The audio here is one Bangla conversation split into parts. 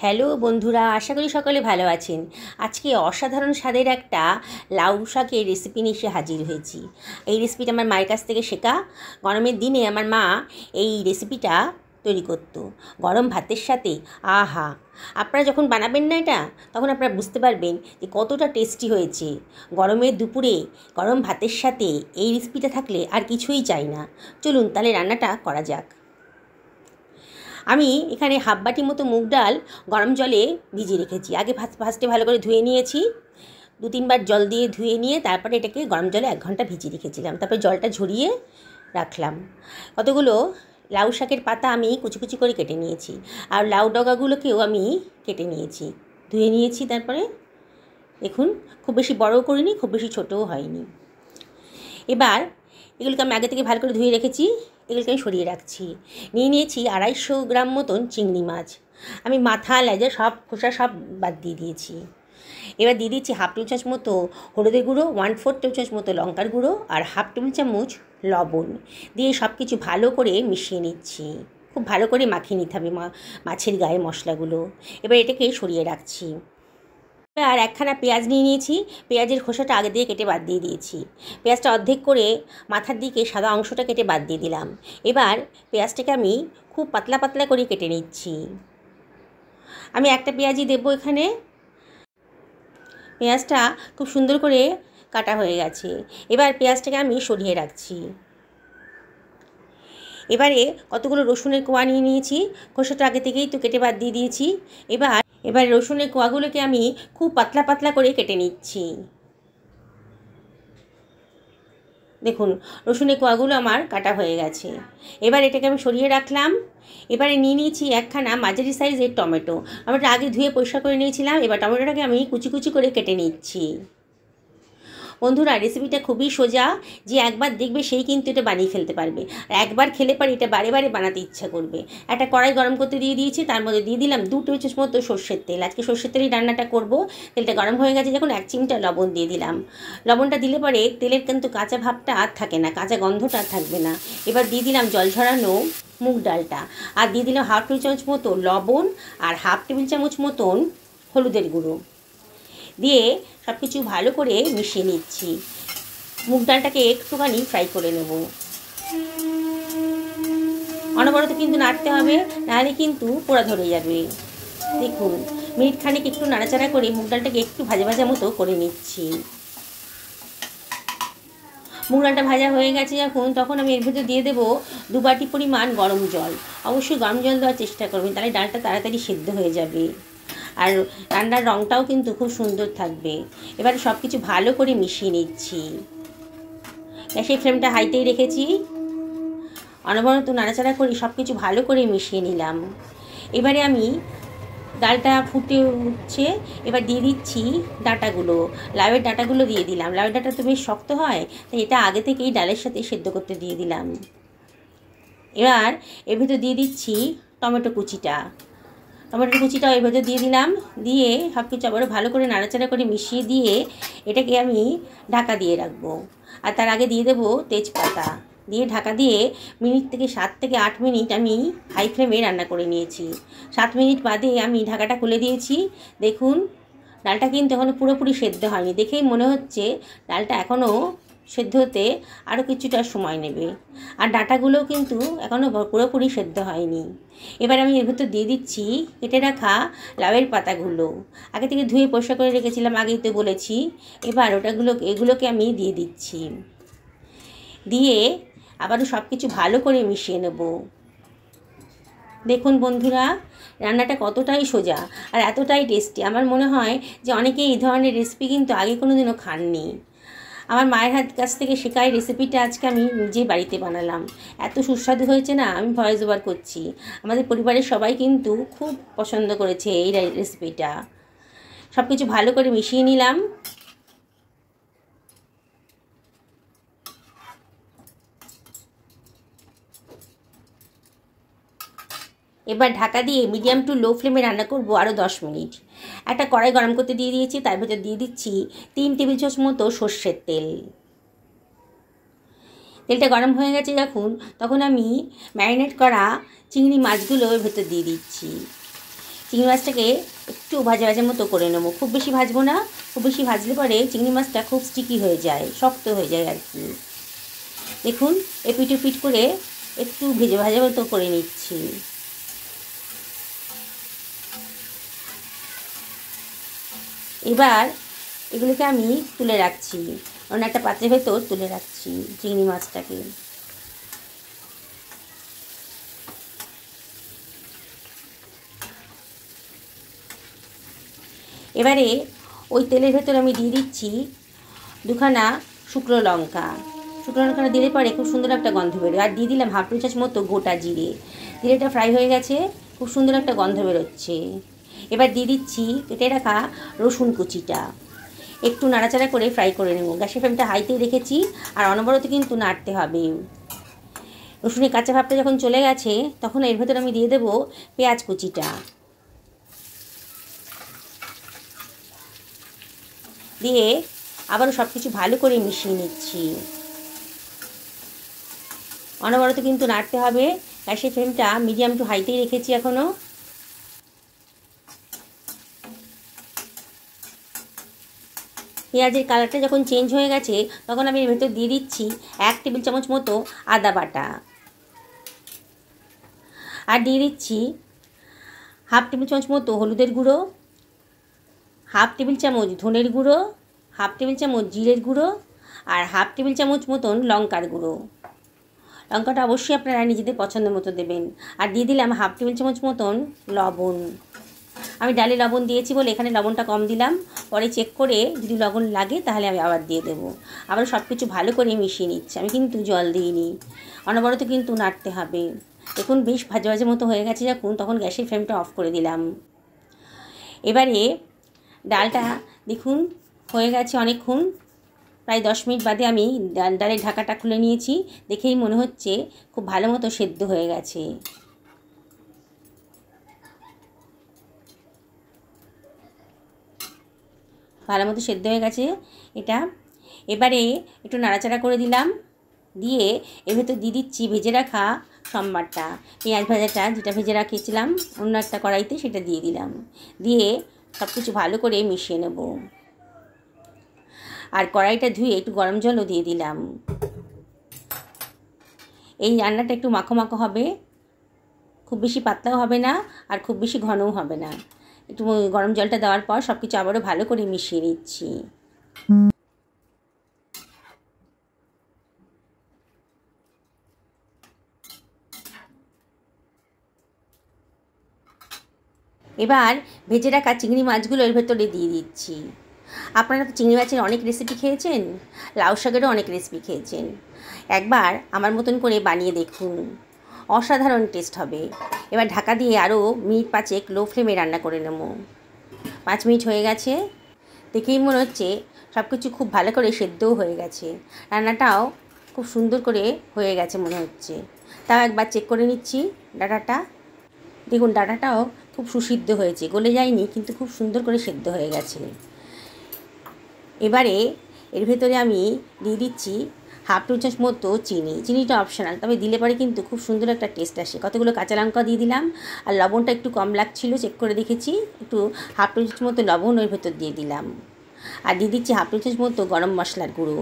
হ্যালো বন্ধুরা, আশা করি সকলে ভালো আছেন। আজকে অসাধারণ স্বাদের একটা লাউ শাকের রেসিপি নিয়ে এসে হাজির হয়েছি। এই রেসিপিটা আমার মায়ের কাছ থেকে শেখা। গরমের দিনে আমার মা এই রেসিপিটা তৈরি করতো গরম ভাতের সাথে। আহা, আপনারা যখন বানাবেন না এটা, তখন আপনারা বুঝতে পারবেন যে কতটা টেস্টি হয়েছে। গরমের দুপুরে গরম ভাতের সাথে এই রেসিপিটা থাকলে আর কিছুই চাই না। চলুন তাহলে রান্নাটা করা যাক। আমি এখানে হাফ বাটি মতো মুগ ডাল গরম জলে ভিজিয়ে রেখেছি। আগে ফার্স্টে ভালো করে ধুয়ে নিয়েছি, 2-3 বার জল দিয়ে ধুয়ে নিয়ে তারপরে এটাকে গরম জলে 1 ঘন্টা ভিজিয়ে রেখেছিলাম। তারপরে জলটা ঝরিয়ে রাখলাম। কতগুলো লাউ শাকের পাতা আমি কুচি কুচি করে কেটে নিয়েছি, আর লাউ ডগাগুলোকেও আমি কেটে নিয়েছি, ধুয়ে নিয়েছি। তারপরে দেখুন, খুব বেশি বড়ও করিনি, খুব বেশি ছোটও হয়নি। এবার এগুলোকে আমি আগে থেকে ভালো করে ধুয়ে রেখেছি, এগুলোকে আমি সরিয়ে রাখছি। নিয়েছি 250 গ্রাম মতন চিংড়ি মাছ। আমি মাথা লেজা সব খোসা সব বাদ দিয়ে দিয়েছি। এবার দিয়ে দিচ্ছি হাফ টেবিল চামচ মতো হলুদের গুঁড়ো, 1/4 টেবিল চামচ মতো লঙ্কার গুঁড়ো আর হাফ টেবিল চামচ লবণ দিয়ে সব কিছু ভালো করে মিশিয়ে নিচ্ছি। খুব ভালো করে মাখিয়ে নিতে হবে মাছের গায়ে মশলাগুলো। এবার এটাকে সরিয়ে রাখছি। আর একখানা পেঁয়াজ নিয়ে নিয়েছি, পেঁয়াজের খোসাটা আগে দিয়ে কেটে বাদ দিয়ে দিয়েছি। পেঁয়াজটা অর্ধেক করে মাথার দিকে সাদা অংশটা কেটে বাদ দিয়ে দিলাম। এবার পেঁয়াজটাকে আমি খুব পাতলা পাতলা করে কেটে নিচ্ছি। আমি একটা পেঁয়াজই দেবো এখানে। পেঁয়াজটা খুব সুন্দর করে কাটা হয়ে গেছে। এবার পেঁয়াজটাকে আমি সরিয়ে রাখছি। এবারে কতগুলো রসুনের কোয়া নিয়ে নিয়েছি, খোসাটা আগে থেকেই তো কেটে বাদ দিয়ে দিয়েছি। এবার রসুনের কোয়াগুলোকে আমি খুব পাতলা পাতলা করে কেটে নিচ্ছি। দেখুন, রসুনের কোয়াগুলো আমার কাটা হয়ে গেছে। এবার এটাকে আমি সরিয়ে রাখলাম। এবারে নিয়ে নিয়েছি একখানা মাঝারি সাইজের টমেটো। আমরা আগে ধুয়ে পরিষ্কার করে নিয়েছিলাম। এবার টমেটোটাকে আমি কুচি কুচি করে কেটে নিচ্ছি। বন্ধুরা, রেসিপিটা খুবই সোজা, যে একবার দেখবে সেই কিন্তু এটা বানিয়ে ফেলতে পারবে। আর একবার খেলে পরে এটা বারে বারে বানাতে ইচ্ছা করবে। একটা কড়াই গরম করতে দিয়ে দিয়েছি, তার মধ্যে দিয়ে দিলাম 2 টেবিল চামচ মতো সর্ষের তেল। আজকে সর্ষের তেলেই রান্নাটা করব। তেলটা গরম হয়ে গেছে যখন, 1 চিমটা লবণ দিয়ে দিলাম। লবণটা দিলে পরে তেলের কিন্তু কাঁচা ভাবটা আর থাকে না, কাঁচা গন্ধটা আর থাকবে না। এবার দিয়ে দিলাম জল ঝরানো মুগ ডালটা, আর দিয়ে দিলাম হাফ টেবিল চামচ মতো লবণ আর হাফ টেবিল চামচ মতন হলুদের গুঁড়ো দিয়ে সব কিছু ভালো করে মিশিয়ে নিচ্ছি। মুগ ডালটাকে একটুখানি ফ্রাই করে নেব। অনবরত কিন্তু নাড়তে হবে, নাহলে কিন্তু পোড়া ধরে যাবে। দেখুন, মিনিট খানিক একটু নাড়াচাড়া করে মুগ ডালটাকে একটু ভাজা ভাজা মতো করে নিচ্ছি। মুগ ডালটা ভাজা হয়ে গেছে যখন, তখন আমি এর ভেতর দিয়ে দেবো 2 বাটি পরিমাণ গরম জল। অবশ্যই গরম জল দেওয়ার চেষ্টা করবেন, তাহলে ডালটা তাড়াতাড়ি সেদ্ধ হয়ে যাবে, আর রান্নার রঙটাও কিন্তু খুব সুন্দর থাকবে। এবারে সব কিছু ভালো করে মিশিয়ে নিচ্ছি। গ্যাসের ফ্লেমটা হাইতেই রেখেছি, অনবরত নাড়াচাড়া করে সব কিছু ভালো করে মিশিয়ে নিলাম। এবারে আমি ডালটা ফুটে উঠছে, এবার দিয়ে দিচ্ছি ডাঁটাগুলো। লাউয়ের ডাঁটাগুলো দিয়ে দিলাম। লাউয়ের ডাঁটা তো বেশ শক্ত হয়, তাই এটা আগে থেকেই ডালের সাথে সেদ্ধ করতে দিয়ে দিলাম। এবার এর ভিতর দিয়ে দিচ্ছি টমেটো কুচিটাও এর ভেতর দিয়ে দিলাম। দিয়ে সব কিছু আবারও ভালো করে নাড়াচাড়া করে মিশিয়ে দিয়ে এটাকে আমি ঢাকা দিয়ে রাখবো। আর তার আগে দিয়ে দেবো তেজপাতা, দিয়ে ঢাকা দিয়ে 7 থেকে 8 মিনিট আমি হাই ফ্লেমে রান্না করে নিয়েছি। 7 মিনিট বাদে আমি ঢাকাটা খুলে দিয়েছি। দেখুন, ডালটা কিন্তু এখনও পুরোপুরি সেদ্ধ হয়নি, দেখেই মনে হচ্ছে ডালটা এখনও সেদ্ধ হতে আরও কিছুটা সময় নেবে। আর ডাঁটাগুলোও কিন্তু এখনও পুরোপুরি সেদ্ধ হয়নি। এবার আমি এর ভেতর দিয়ে দিচ্ছি কেটে রাখা লাউয়ের পাতাগুলো। আগে থেকে ধুয়ে পরিষ্কার করে রেখেছিলাম, আগেই তো বলেছি। এবার এগুলোকে আমি দিয়ে দিচ্ছি। দিয়ে আবারও সব কিছু ভালো করে মিশিয়ে নেব। দেখুন বন্ধুরা, রান্নাটা কতটাই সোজা আর এতটাই টেস্টি। আমার মনে হয় যে অনেকেই এই ধরনের রেসিপি কিন্তু আগে কোনো দিনও খাননি। আমার মায়ের হাত কাছ থেকে শেখা এই রেসিপিটা আজকে আমি নিজে বাড়িতে বানালাম। এত সুস্বাদু হয়েছে না, আমি ভয়েস ওভার করছি। আমাদের পরিবারের সবাই কিন্তু খুব পছন্দ করেছে এই রেসিপিটা। সব কিছু ভালো করে মিশিয়ে নিলাম। এবার ঢাকা দিয়ে মিডিয়াম টু লো ফ্লেমে রান্না করব আরও 10 মিনিট। একটা কড়াই গরম করতে দিয়ে দিয়েছি, তার ভেতর দিয়ে দিচ্ছি 3 টেবিল চামচ মতো সর্ষের তেল। তেলটা গরম হয়ে গেছে যখন, তখন আমি ম্যারিনেট করা চিংড়ি মাছগুলো এর ভেতর দিয়ে দিচ্ছি। চিংড়ি মাছটাকে একটু ভাজা ভাজার মতো করে নেবো, খুব বেশি ভাজবো না, খুব বেশি ভাজলে পরে চিংড়ি মাছটা খুব স্টিকি হয়ে যায়, শক্ত হয়ে যায় আর কি। দেখুন এপিট ওপিট করে একটু ভেজে ভাজা মতো করে নিচ্ছি। এবার এগুলোকে আমি তুলে রাখছি, অন্য একটা পাত্রের ভেতর তুলে রাখছি চিংড়ি মাছটাকে। এবারে ওই তেলের ভেতর আমি দিয়ে দিচ্ছি দুখানা শুকনো লঙ্কা। শুকনো লঙ্কাটা দিলে পরে খুব সুন্দর একটা গন্ধ বেরোয়। আর দিয়ে দিলাম হাফ চামচ মতো গোটা জিরে। জিরেটা ফ্রাই হয়ে গেছে, খুব সুন্দর একটা গন্ধ বেরোচ্ছে। এবার দিয়ে দিচ্ছি কেটে রাখা রসুন কুচিটা, একটু নাড়াচাড়া করে ফ্রাই করে নেব। গ্যাসের ফ্লেমটা হাইতেই রেখেছি, আর অনবরত কিন্তু নাড়তে হবে। রসুনের কাঁচা ভাবটা যখন চলে গেছে তখন এর ভেতর আমি দিয়ে দেবো পেঁয়াজ কুচিটা, দিয়ে আবারও সব কিছু ভালো করে মিশিয়ে নিচ্ছি। অনবরত কিন্তু নাড়তে হবে, গ্যাসের ফ্লেমটা মিডিয়াম টু হাইতেই রেখেছি এখনও। পেঁয়াজের কালারটা যখন চেঞ্জ হয়ে গেছে তখন আমি এর ভেতর দিয়ে দিচ্ছি 1 টেবিল চামচ মতো আদা বাটা, আর দিয়ে দিচ্ছি হাফ টেবিল চামচ মতো হলুদের গুঁড়ো, হাফ টেবিল চামচ ধনের গুঁড়ো, হাফ টেবিল চামচ জিরের গুঁড়ো, আর হাফ টেবিল চামচ মতন লঙ্কার গুঁড়ো। লঙ্কাটা অবশ্যই আপনারা নিজেদের পছন্দ মতো দেবেন। আর দিয়ে দিলাম হাফ টেবিল চামচ মতন লবণ। আমি ডালে লবণ দিয়েছি বলে এখানে লবণটা কম দিলাম, পরে চেক করে যদি লবণ লাগে তাহলে আমি আবার দিয়ে দেবো। আবার সব কিছু ভালো করে মিশিয়ে নিচ্ছি, আমি কিন্তু জল দিইনি। অনবরত কিন্তু নাড়তে হবে। দেখুন বেশ ভাজা ভাজা মতো হয়ে গেছে যখন, তখন গ্যাসের ফ্লেমটা অফ করে দিলাম। এবারে ডালটা দেখুন হয়ে গেছে অনেকক্ষণ, প্রায় 10 মিনিট বাদে আমি ডালের ঢাকাটা খুলে নিয়েছি। দেখেই মনে হচ্ছে খুব ভালো মতো সেদ্ধ হয়ে গেছে। ভালো মতো সেদ্ধ হয়ে গেছে এটা। এবারে একটু নাড়াচাড়া করে দিলাম, দিয়ে এর ভেতর দিয়ে দিচ্ছি ভেজে রাখা সম্বারটা, পেঁয়াজ ভাজাটা যেটা ভেজে রাখিয়েছিলাম অন্য একটা কড়াইতে, সেটা দিয়ে দিলাম। দিয়ে সব কিছু ভালো করে মিশিয়ে নেব। আর কড়াইটা ধুয়ে একটু গরম জলও দিয়ে দিলাম। এই রান্নাটা একটু মাখো মাখো হবে, খুব বেশি পাতলাও হবে না আর খুব বেশি ঘনও হবে না। একটু গরম জলটা দেওয়ার পর সব কিছু আবারও ভালো করে মিশিয়ে নিচ্ছি। এবার ভেজে রাখা চিংড়ি মাছগুলো এর ভেতরে দিয়ে দিচ্ছি। আপনারা তো চিংড়ি মাছের অনেক রেসিপি খেয়েছেন, লাউ শাকেরও অনেক রেসিপি খেয়েছেন। একবার আমার মতন করে বানিয়ে দেখুন, অসাধারণ টেস্ট হবে। এবার ঢাকা দিয়ে আরও মিনিট 5 লো ফ্লেমে রান্না করে নেব। 5 মিনিট হয়ে গেছে, দেখেই মনে হচ্ছে সব কিছু খুব ভালো করে সেদ্ধও হয়ে গেছে। রান্নাটাও খুব সুন্দর করে হয়ে গেছে মনে হচ্ছে। তাও একবার চেক করে নিচ্ছি ডাটাটা। দেখুন ডাটাটাও খুব সুসিদ্ধ হয়েছে, গলে যায়নি কিন্তু খুব সুন্দর করে সেদ্ধ হয়ে গেছে। এবারে এর ভেতরে আমি দিয়ে দিচ্ছি হাফ টেবিল চামচ মতো চিনি। চিনিটা অপশনাল, তবে দিলে পরে কিন্তু খুব সুন্দর একটা টেস্ট আসে। কতগুলো কাঁচা লঙ্কা দিয়ে দিলাম, আর লবণটা একটু কম লাগছিল চেক করে দেখেছি, একটু হাফ টেবিল চামচ মতো লবণ ওর ভেতর দিয়ে দিলাম। আর দিয়ে দিচ্ছি হাফ টেবিল চামচ মতো গরম মশলার গুঁড়ো।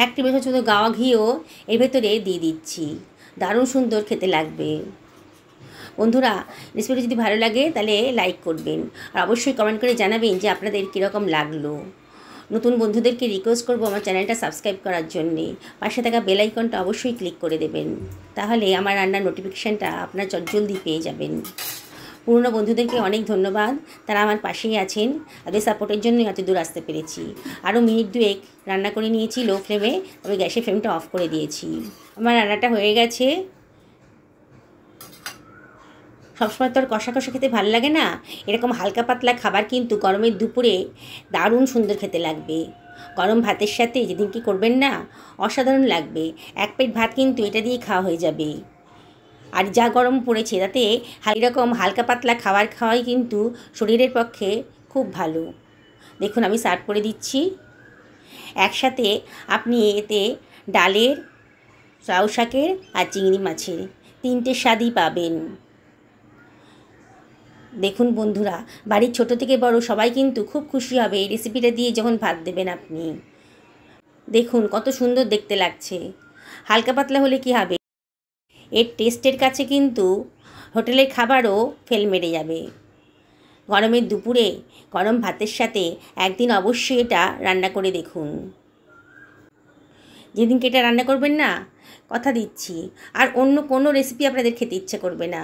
1 টেবিল চামচ মতো গাওয়া ঘিও এর ভেতরে দিয়ে দিচ্ছি। দারুণ সুন্দর খেতে লাগবে। বন্ধুরা রেসিপিটা যদি ভালো লাগে তাহলে লাইক করবেন, আর অবশ্যই কমেন্ট করে জানাবেন যে আপনাদের কীরকম লাগলো। নতুন বন্ধুদেরকে রিকোয়েস্ট করবো আমার চ্যানেলটা সাবস্ক্রাইব করার জন্যে। পাশে থাকা বেল আইকনটা অবশ্যই ক্লিক করে দেবেন, তাহলে আমার রান্নার নোটিফিকেশানটা আপনার জলদি পেয়ে যাবেন। পুরনো বন্ধুদেরকে অনেক ধন্যবাদ, তারা আমার পাশেই আছেন, তাদের সাপোর্টের জন্যই এত দূর আসতে পেরেছি। আরও মিনিট 2 রান্না করে নিয়েছি লো ফ্লেমে, তবে গ্যাসের ফ্লেমটা অফ করে দিয়েছি। আমার রান্নাটা হয়ে গেছে। সবসময় তো আর কষা কষা খেতে ভালো লাগে না, এরকম হালকা পাতলা খাবার কিন্তু গরমের দুপুরে দারুণ সুন্দর খেতে লাগবে। গরম ভাতের সাথে যেদিন কি করবেন না, অসাধারণ লাগবে। 1 প্লেট ভাত কিন্তু এটা দিয়ে খাওয়া হয়ে যাবে। আর যা গরম পড়েছে তাতে এরকম হালকা পাতলা খাবার খাওয়াই কিন্তু শরীরের পক্ষে খুব ভালো। দেখুন আমি সার্ভ করে দিচ্ছি। একসাথে আপনি এতে ডালের, লাউ শাকের আর চিংড়ি মাছের 3টে স্বাদই পাবেন। দেখুন বন্ধুরা, বাড়ির ছোট থেকে বড় সবাই কিন্তু খুব খুশি হবে এই রেসিপিটা দিয়ে যখন ভাত দেবেন আপনি। দেখুন কত সুন্দর দেখতে লাগছে। হালকা পাতলা হলে কি হবে, এর টেস্টের কাছে কিন্তু হোটেলের খাবারও ফেল মেরে যাবে। গরমের দুপুরে গরম ভাতের সাথে একদিন অবশ্যই এটা রান্না করে দেখুন। যেদিনকে এটা রান্না করবেন না, কথা দিচ্ছি আর অন্য কোনো রেসিপি আপনাদের খেতে ইচ্ছে করবে না।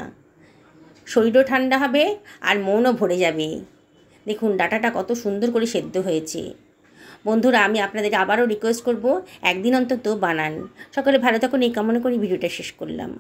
শরীরও ঠান্ডা হবে আর মনও ভরে যাবে। দেখুন ডাঁটাটা কত সুন্দর করে সেদ্ধ হয়েছে। বন্ধুরা, আমি আপনাদের আবারও রিকোয়েস্ট করব, একদিন অন্তত বানান। সকলে ভালো থাকুন এই কামনা করে ভিডিওটা শেষ করলাম।